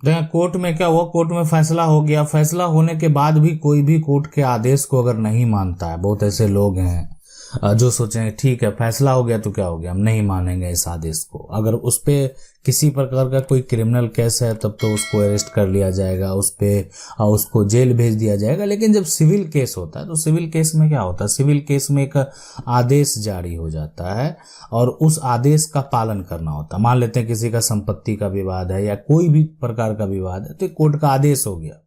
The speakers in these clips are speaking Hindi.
देखिए कोर्ट में क्या हुआ, कोर्ट में फैसला हो गया, फैसला होने के बाद भी कोई भी कोर्ट के आदेश को अगर नहीं मानता है, बहुत ऐसे लोग हैं जो सोचेंगे ठीक है फैसला हो गया तो क्या हो गया, हम नहीं मानेंगे इस आदेश को। अगर उस पे किसी प्रकार का कोई क्रिमिनल केस है तब तो उसको अरेस्ट कर लिया जाएगा, उस पे उसको जेल भेज दिया जाएगा। लेकिन जब सिविल केस होता है तो सिविल केस में क्या होता है, सिविल केस में एक आदेश जारी हो जाता है और उस आदेश का पालन करना होता है। मान लेते हैं किसी का संपत्ति का विवाद है या कोई भी प्रकार का विवाद है, तो कोर्ट का आदेश हो गया।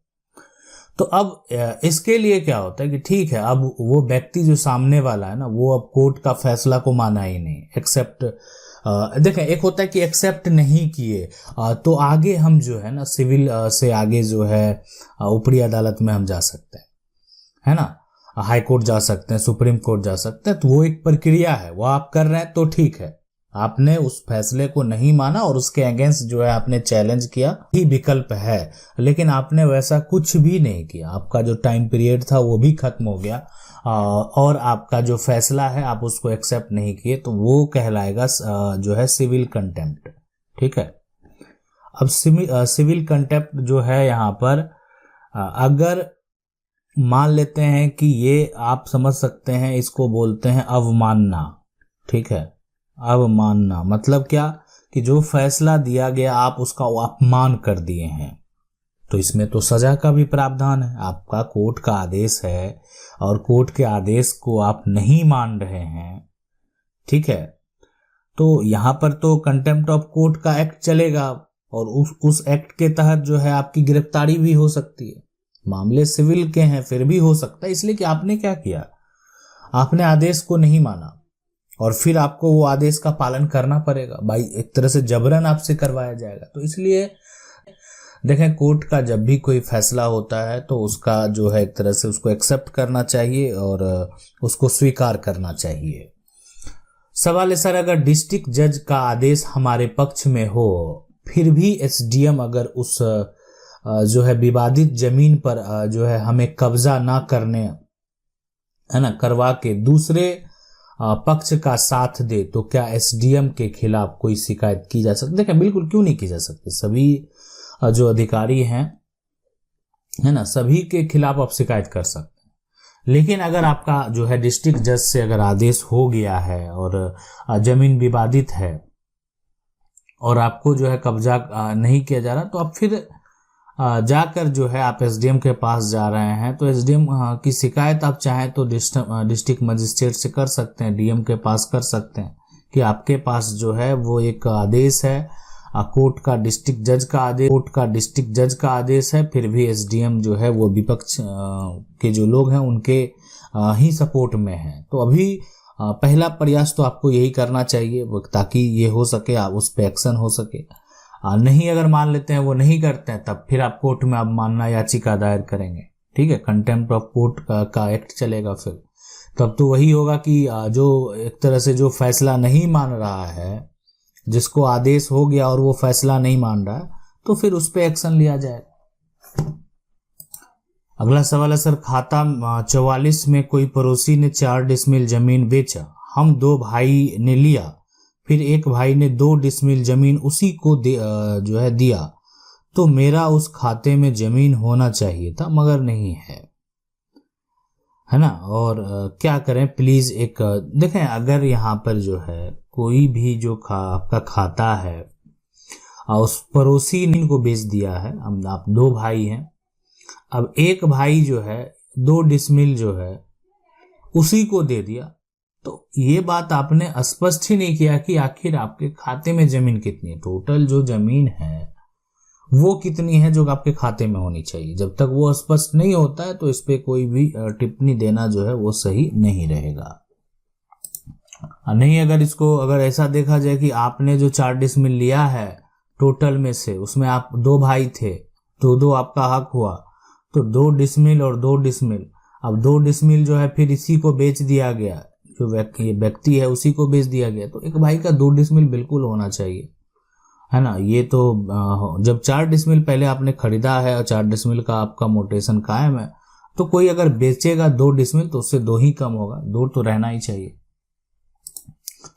तो अब इसके लिए क्या होता है कि ठीक है, अब वो व्यक्ति जो सामने वाला है ना, वो अब कोर्ट का फैसला को माना ही नहीं, एक्सेप्ट देखें, एक होता है कि एक्सेप्ट नहीं किए तो आगे हम जो है ना सिविल से आगे जो है ऊपरी अदालत में हम जा सकते हैं, है ना, हाई कोर्ट जा सकते हैं, सुप्रीम कोर्ट जा सकते हैं। तो वो एक प्रक्रिया है, वो आप कर रहे हैं तो ठीक है, आपने उस फैसले को नहीं माना और उसके अगेंस्ट जो है आपने चैलेंज किया, ही विकल्प है। लेकिन आपने वैसा कुछ भी नहीं किया, आपका जो टाइम पीरियड था वो भी खत्म हो गया और आपका जो फैसला है आप उसको एक्सेप्ट नहीं किए, तो वो कहलाएगा जो है सिविल कंटेम्प्ट। ठीक है, अब सिविल कंटेम्प्ट जो है यहाँ पर अगर मान लेते हैं कि ये आप समझ सकते हैं, इसको बोलते हैं अवमानना। ठीक है, अवमानना मतलब क्या कि जो फैसला दिया गया आप उसका अपमान कर दिए हैं, तो इसमें तो सजा का भी प्रावधान है। आपका कोर्ट का आदेश है और कोर्ट के आदेश को आप नहीं मान रहे हैं, ठीक है, तो यहां पर तो कंटेम्प्ट ऑफ कोर्ट का एक्ट चलेगा और उस एक्ट के तहत जो है आपकी गिरफ्तारी भी हो सकती है। मामले सिविल के हैं फिर भी हो सकता है, इसलिए कि आपने क्या किया, आपने आदेश को नहीं माना और फिर आपको वो आदेश का पालन करना पड़ेगा भाई, एक तरह से जबरन आपसे करवाया जाएगा। तो इसलिए देखें, कोर्ट का जब भी कोई फैसला होता है तो उसका जो है एक तरह से उसको एक्सेप्ट करना चाहिए और उसको स्वीकार करना चाहिए। सवाल है सर, अगर डिस्ट्रिक्ट जज का आदेश हमारे पक्ष में हो फिर भी एसडीएम अगर उस जो है विवादित जमीन पर जो है हमें कब्जा ना करने, है ना, करवा के दूसरे पक्ष का साथ दे, तो क्या एसडीएम के खिलाफ कोई शिकायत की जा सकती? देखिए बिल्कुल क्यों नहीं की जा सकती, सभी जो अधिकारी हैं, है ना, सभी के खिलाफ आप शिकायत कर सकते हैं। लेकिन अगर आपका जो है डिस्ट्रिक्ट जज से अगर आदेश हो गया है और जमीन विवादित है और आपको जो है कब्जा नहीं किया जा रहा, तो आप फिर जाकर जो है आप एसडीएम के पास जा रहे हैं, तो एसडीएम की शिकायत आप चाहें तो डिस्ट्रिक्ट मजिस्ट्रेट से कर सकते हैं, डीएम के पास कर सकते हैं कि आपके पास जो है वो एक आदेश है कोर्ट का, डिस्ट्रिक्ट जज का आदेश, कोर्ट का डिस्ट्रिक्ट जज का आदेश है, फिर भी एसडीएम जो है वो विपक्ष के जो लोग हैं उनके ही सपोर्ट में है। तो अभी पहला प्रयास तो आपको यही करना चाहिए ताकि ये हो सके, आप उस पर एक्शन हो सके। नहीं अगर मान लेते हैं वो नहीं करते हैं, तब फिर आप कोर्ट में अवमानना याचिका दायर करेंगे। ठीक है, कंटेम्प्ट ऑफ कोर्ट का एक्ट चलेगा। फिर तब तो वही होगा कि जो एक तरह से जो फैसला नहीं मान रहा है, जिसको आदेश हो गया और वो फैसला नहीं मान रहा है, तो फिर उस पर एक्शन लिया जाएगा। अगला सवाल है सर, खाता 44 में कोई पड़ोसी ने 4 डिसमिल जमीन बेचा, हम 2 भाई ने लिया, फिर एक भाई ने 2 डिसमिल जमीन उसी को जो है दिया, तो मेरा उस खाते में जमीन होना चाहिए था मगर नहीं है ना। और क्या करें प्लीज, एक देखें, अगर यहाँ पर जो है कोई भी जो आपका खाता है उस पड़ोसी ने को बेच दिया है, आप 2 भाई हैं, अब एक भाई जो है 2 डिसमिल जो है उसी को दे दिया, तो ये बात आपने स्पष्ट ही नहीं किया कि आखिर आपके खाते में जमीन कितनी है, टोटल जो जमीन है वो कितनी है जो आपके खाते में होनी चाहिए। जब तक वो स्पष्ट नहीं होता है तो इस पे कोई भी टिप्पणी देना जो है वो सही नहीं रहेगा। नहीं अगर इसको अगर ऐसा देखा जाए कि आपने जो 4 डिसमिल लिया है टोटल में से, उसमें आप 2 भाई थे, 2 आपका हक हुआ, तो 2 डिसमिल और 2 डिसमिल, अब 2 डिसमिल जो है फिर इसी को बेच दिया गया, जो व्यक्ति है उसी को बेच दिया गया, तो एक भाई का 2 डिसमिल बिल्कुल होना चाहिए, है ना। ये तो जब 4 डिसमिल पहले आपने खरीदा है और 4 डिसमिल का आपका मोटेशन कायम है, तो कोई अगर बेचेगा 2 डिसमिल तो उससे 2 ही कम होगा, 2 तो रहना ही चाहिए।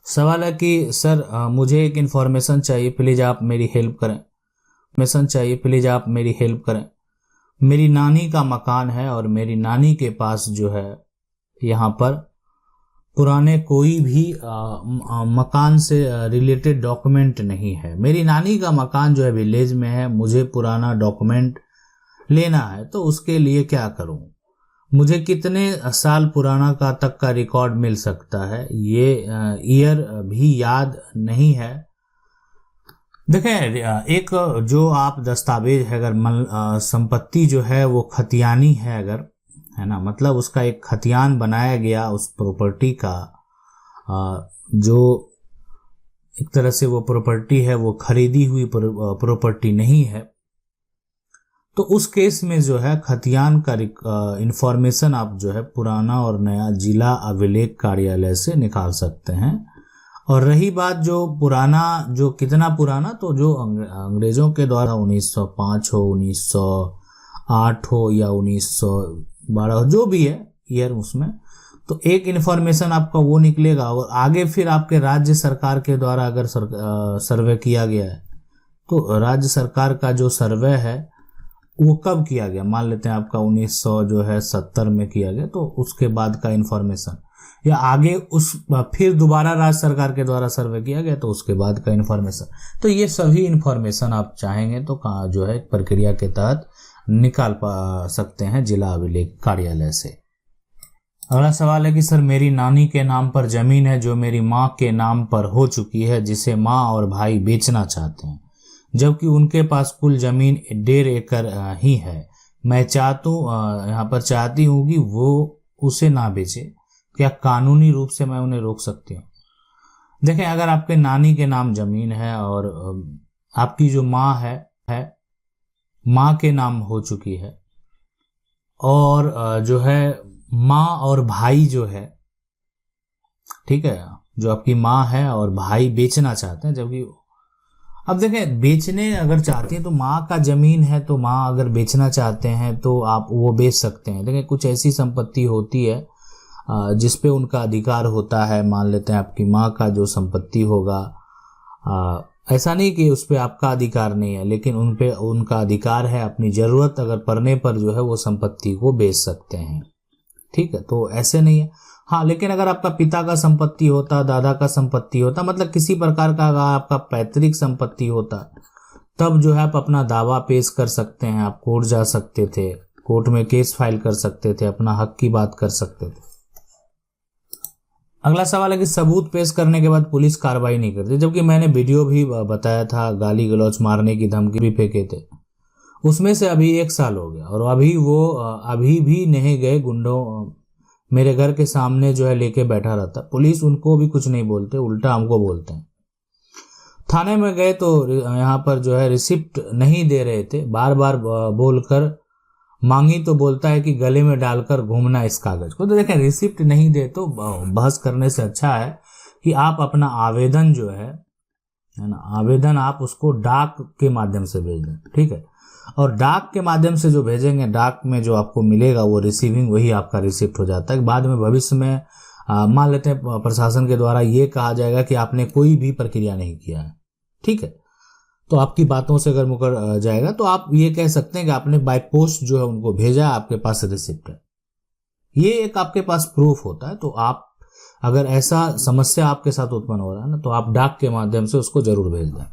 सवाल है कि सर मुझे एक इन्फॉर्मेशन चाहिए, प्लीज आप मेरी हेल्प करें। इन्फॉर्मेशन चाहिए, प्लीज आप मेरी हेल्प करें। मेरी नानी का मकान है और मेरी नानी के पास जो है यहाँ पर पुराने कोई भी मकान से रिलेटेड डॉक्यूमेंट नहीं है। मेरी नानी का मकान जो है विलेज में है, मुझे पुराना डॉक्यूमेंट लेना है, तो उसके लिए क्या करूं? मुझे कितने साल पुराना का तक का रिकॉर्ड मिल सकता है, ये ईयर भी याद नहीं है। देखें, एक जो आप दस्तावेज है, अगर संपत्ति जो है वो खतियानी है, अगर है ना, मतलब उसका एक खतियान बनाया गया उस प्रॉपर्टी का, जो एक तरह से वो प्रॉपर्टी है वो खरीदी हुई प्रॉपर्टी नहीं है, तो उस केस में जो है खतियान का इंफॉर्मेशन आप जो है पुराना और नया जिला अभिलेख कार्यालय से निकाल सकते हैं। और रही बात जो पुराना, जो कितना पुराना, तो जो अंग्रेजों के द्वारा 1905 हो, 1908 हो या 1912 हो, जो भी है ईयर उसमें, तो एक इन्फॉर्मेशन आपका वो निकलेगा। और आगे फिर आपके राज्य सरकार के द्वारा अगर सर्वे किया गया है, तो राज्य सरकार का जो सर्वे है वो कब किया गया, मान लेते हैं आपका 1900 जो है 70 में किया गया, तो उसके बाद का इन्फॉर्मेशन, या आगे उस फिर दोबारा राज्य सरकार के द्वारा सर्वे किया गया तो उसके बाद का इन्फॉर्मेशन। तो ये सभी इन्फॉर्मेशन आप चाहेंगे तो कहाँ जो है प्रक्रिया के तहत निकाल पा सकते हैं जिला अभिलेख कार्यालय से। अगला सवाल है कि सर मेरी नानी के नाम पर जमीन है जो मेरी माँ के नाम पर हो चुकी है, जिसे माँ और भाई बेचना चाहते हैं, जबकि उनके पास कुल जमीन 1.5 एकड़ ही है। मैं यहाँ पर चाहती हूँ कि वो उसे ना बेचे, क्या कानूनी रूप से मैं उन्हें रोक सकती हूँ? देखें, अगर आपके नानी के नाम जमीन है और आपकी जो माँ है माँ के नाम हो चुकी है, और जो है माँ और भाई जो है, ठीक है, जो आपकी माँ है और भाई बेचना चाहते हैं, जबकि अब देखें बेचने अगर चाहती हैं तो माँ का जमीन है, तो माँ अगर बेचना चाहते हैं तो आप वो बेच सकते हैं। देखें, कुछ ऐसी संपत्ति होती है जिस पे उनका अधिकार होता है। मान लेते हैं आपकी माँ का जो संपत्ति होगा, ऐसा नहीं कि उस पे आपका अधिकार नहीं है, लेकिन उन पे उनका अधिकार है, अपनी ज़रूरत अगर पड़ने पर जो है वो संपत्ति को बेच सकते हैं। ठीक है, तो ऐसे नहीं है। हाँ, लेकिन अगर आपका पिता का संपत्ति होता, दादा का संपत्ति होता, मतलब किसी प्रकार का अगर आपका पैतृक संपत्ति होता, तब जो है आप अपना दावा पेश कर सकते हैं, आप कोर्ट जा सकते थे, कोर्ट में केस फाइल कर सकते थे, अपना हक की बात कर सकते थे। अगला सवाल है कि सबूत पेश करने के बाद पुलिस कार्रवाई नहीं करती, जबकि मैंने वीडियो भी बताया था, गाली गलौज मारने की धमकी भी फेंके थे, उसमें से अभी 1 साल हो गया और अभी भी नहीं गए। गुंडों मेरे घर के सामने जो है लेके बैठा रहता, पुलिस उनको भी कुछ नहीं बोलते, उल्टा हमको बोलते हैं। थाने में गए तो यहाँ पर जो है रिसिप्ट नहीं दे रहे थे, बार बार बोलकर मांगी तो बोलता है कि गले में डालकर घूमना इस कागज को। तो देखें, रिसिप्ट नहीं दे तो बहस करने से अच्छा है कि आप अपना आवेदन जो है ना, आवेदन आप उसको डाक के माध्यम से भेज दें। ठीक है, और डाक के माध्यम से जो भेजेंगे, डाक में जो आपको मिलेगा वो रिसीविंग, वही आपका रिसिप्ट हो जाता है। बाद में भविष्य में मान लेते हैं प्रशासन के द्वारा ये कहा जाएगा कि आपने कोई भी प्रक्रिया नहीं किया है, ठीक है, तो आपकी बातों से अगर मुकर जाएगा तो आप ये कह सकते हैं कि आपने बाय पोस्ट जो है उनको भेजा, आपके पास रिसिप्ट है, ये एक आपके पास प्रूफ होता है। तो आप अगर ऐसा समस्या आपके साथ उत्पन्न हो रहा है ना, तो आप डाक के माध्यम से उसको जरूर भेज दें।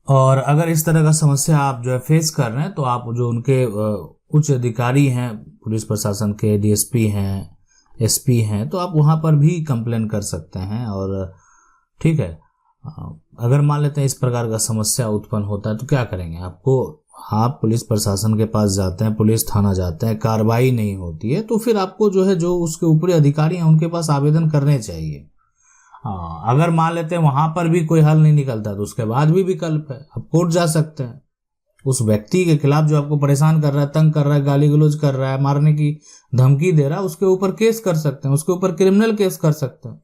और अगर इस तरह का समस्या आप जो है फेस कर रहे हैं, तो आप जो उनके उच्च अधिकारी हैं, पुलिस प्रशासन के डीएसपी हैं, एसपी हैं, तो आप वहां पर भी कंप्लेन कर सकते हैं। और ठीक है, अगर मान लेते हैं इस प्रकार का समस्या उत्पन्न होता है तो क्या करेंगे? आप पुलिस प्रशासन के पास जाते हैं, पुलिस थाना जाते हैं, कार्रवाई नहीं होती है, तो फिर आपको जो है जो उसके ऊपरी अधिकारी हैं उनके पास आवेदन करने चाहिए। अगर मान लेते हैं वहां पर भी कोई हल नहीं निकलता तो उसके बाद भी विकल्प है, आप कोर्ट जा सकते हैं। उस व्यक्ति के खिलाफ जो आपको परेशान कर रहा है, तंग कर रहा है, गाली गलौज कर रहा है, मारने की धमकी दे रहा है, उसके ऊपर केस कर सकते हैं, उसके ऊपर क्रिमिनल केस कर सकते हैं।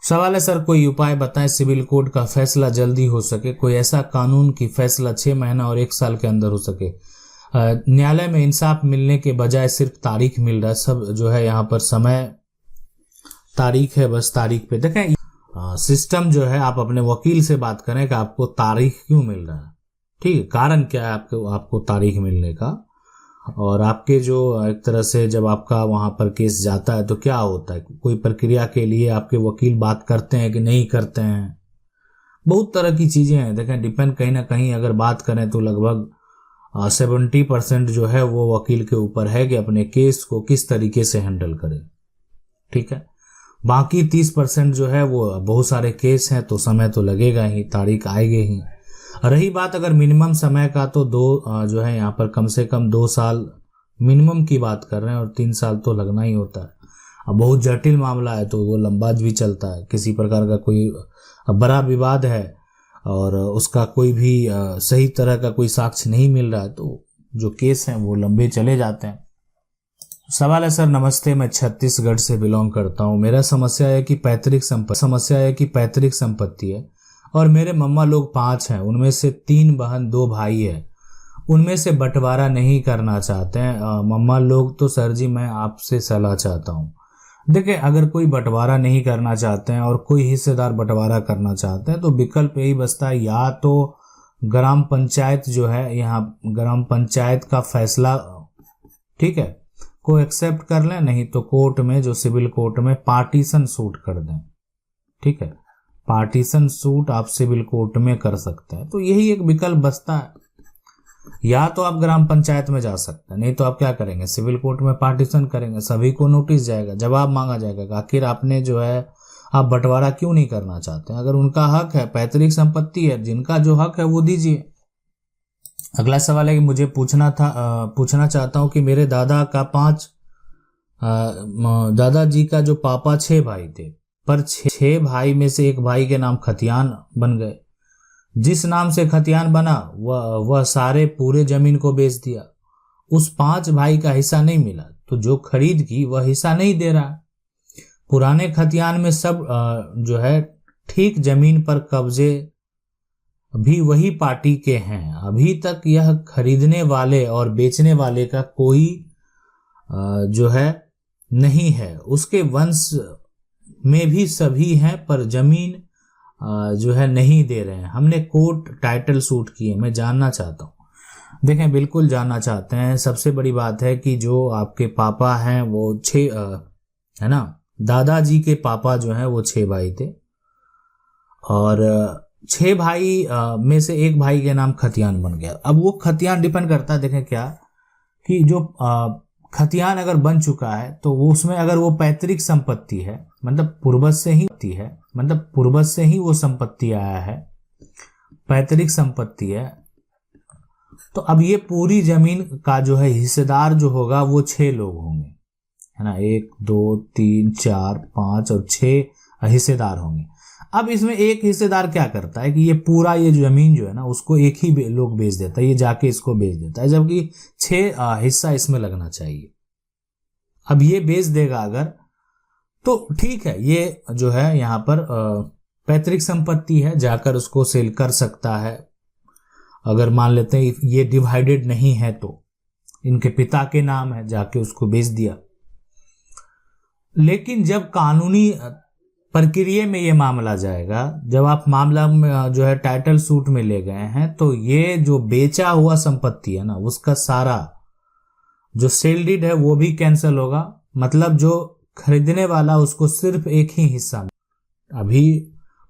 सवाल है सर कोई उपाय बताएं सिविल कोर्ट का फैसला जल्दी हो सके, कोई ऐसा कानून की फैसला 6 महीना और 1 साल के अंदर हो सके। न्यायालय में इंसाफ मिलने के बजाय सिर्फ तारीख मिल रहा है, सब जो है यहाँ पर समय तारीख है, बस तारीख पे। देखें, सिस्टम जो है, आप अपने वकील से बात करें कि आपको तारीख क्यों मिल रहा है, ठीक है, कारण क्या है आपको तारीख मिलने का। और आपके जो एक तरह से जब आपका वहां पर केस जाता है तो क्या होता है, कोई प्रक्रिया के लिए आपके वकील बात करते हैं कि नहीं करते हैं, बहुत तरह की चीजें हैं। देखें, डिपेंड कहीं ना कहीं अगर बात करें तो लगभग 70% जो है वो वकील के ऊपर है कि अपने केस को किस तरीके से हैंडल करे, ठीक है। बाकी 30% जो है वो बहुत सारे केस हैं तो समय तो लगेगा ही, तारीख आएगी ही। रही बात अगर मिनिमम समय का, तो जो है यहाँ पर कम से कम 2 साल मिनिमम की बात कर रहे हैं, और 3 साल तो लगना ही होता है। अब बहुत जटिल मामला है तो वो लंबा भी चलता है। किसी प्रकार का कोई बड़ा विवाद है और उसका कोई भी सही तरह का कोई साक्ष्य नहीं मिल रहा है तो जो केस हैं वो लंबे चले जाते हैं। सवाल है, सर नमस्ते, मैं छत्तीसगढ़ से बिलोंग करता हूँ। मेरा समस्या है कि पैतृक संपत्ति है और मेरे मम्मा लोग 5 हैं, उनमें से 3 बहन 2 भाई है। उनमें से बंटवारा नहीं करना चाहते हैं मम्मा लोग। तो सर जी मैं आपसे सलाह चाहता हूँ। देखिए, अगर कोई बंटवारा नहीं करना चाहते हैं और कोई हिस्सेदार बंटवारा करना चाहते हैं तो विकल्प यही बचता है, या तो ग्राम पंचायत जो है, यहाँ ग्राम पंचायत का फैसला, ठीक है, को एक्सेप्ट कर लें, नहीं तो कोर्ट में, जो सिविल कोर्ट में पार्टीशन सूट कर दें, ठीक है। पार्टीशन सूट आप सिविल कोर्ट में कर सकते हैं। तो यही एक विकल्प बचता है, या तो आप ग्राम पंचायत में जा सकते हैं, नहीं तो आप क्या करेंगे, सिविल कोर्ट में पार्टीशन करेंगे। सभी को नोटिस जाएगा, जवाब मांगा जाएगा कि आखिर आपने जो है आप बंटवारा क्यों नहीं करना चाहते हैं। अगर उनका हक है, पैतृक संपत्ति है, जिनका जो हक है वो दीजिए। अगला सवाल है कि मुझे पूछना चाहता हूं कि मेरे दादाजी का जो पापा 6 भाई थे, पर 6 भाई में से एक भाई के नाम खतियान बन गए। जिस नाम से खतियान बना वह सारे पूरे जमीन को बेच दिया। उस 5 भाई का हिस्सा नहीं मिला, तो जो खरीद की वह हिस्सा नहीं दे रहा। पुराने खतियान में सब जो है ठीक जमीन पर कब्जे भी वही पार्टी के हैं। अभी तक यह खरीदने वाले और बेचने वाले का कोई जो है नहीं है। उसके वंश में भी सभी हैं, पर जमीन जो है नहीं दे रहे हैं। हमने कोर्ट टाइटल सूट किए, मैं जानना चाहता हूँ। देखें, बिल्कुल जानना चाहते हैं। सबसे बड़ी बात है कि जो आपके पापा हैं वो 6 है ना, दादाजी के पापा जो हैं वो 6 भाई थे, और 6 भाई में से एक भाई के नाम खतियान बन गया। अब वो खतियान डिपेंड करता है, देखें क्या, कि जो खतियान अगर बन चुका है तो वो उसमें अगर वो पैतृक संपत्ति है, मतलब पूर्वज से ही वो संपत्ति आया है, पैतृक संपत्ति है, तो अब ये पूरी जमीन का जो है हिस्सेदार जो होगा वो 6 लोग होंगे, है ना, 1 2 3 4 5 और 6 हिस्सेदार होंगे। अब इसमें एक हिस्सेदार क्या करता है कि ये पूरा ये जमीन जो है ना उसको एक ही लोग बेच देता है, ये जाके इसको बेच देता है, जबकि 6 हिस्सा इसमें लगना चाहिए। अब ये बेच देगा अगर, तो ठीक है, ये जो है यहाँ पर पैतृक संपत्ति है, जाकर उसको सेल कर सकता है। अगर मान लेते हैं ये डिवाइडेड नहीं है तो इनके पिता के नाम है, जाके उसको बेच दिया। लेकिन जब कानूनी प्रक्रिया में ये मामला जाएगा, जब आप मामला में जो है टाइटल सूट में ले गए हैं, तो ये जो बेचा हुआ संपत्ति है ना उसका सारा जो सेल डीड है वो भी कैंसिल होगा। मतलब जो खरीदने वाला उसको सिर्फ एक ही हिस्सा, अभी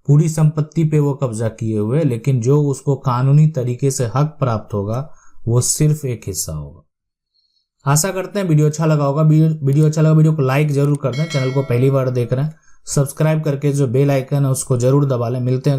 पूरी संपत्ति पे वो कब्जा किए हुए, लेकिन जो उसको कानूनी तरीके से हक प्राप्त होगा वो सिर्फ एक हिस्सा होगा। आशा करते हैं वीडियो अच्छा लगा होगा। वीडियो को लाइक जरूर कर दें। चैनल को पहली बार देख रहे हैं, सब्सक्राइब करके जो बेल आइकन है उसको जरूर दबा लें। मिलते हैं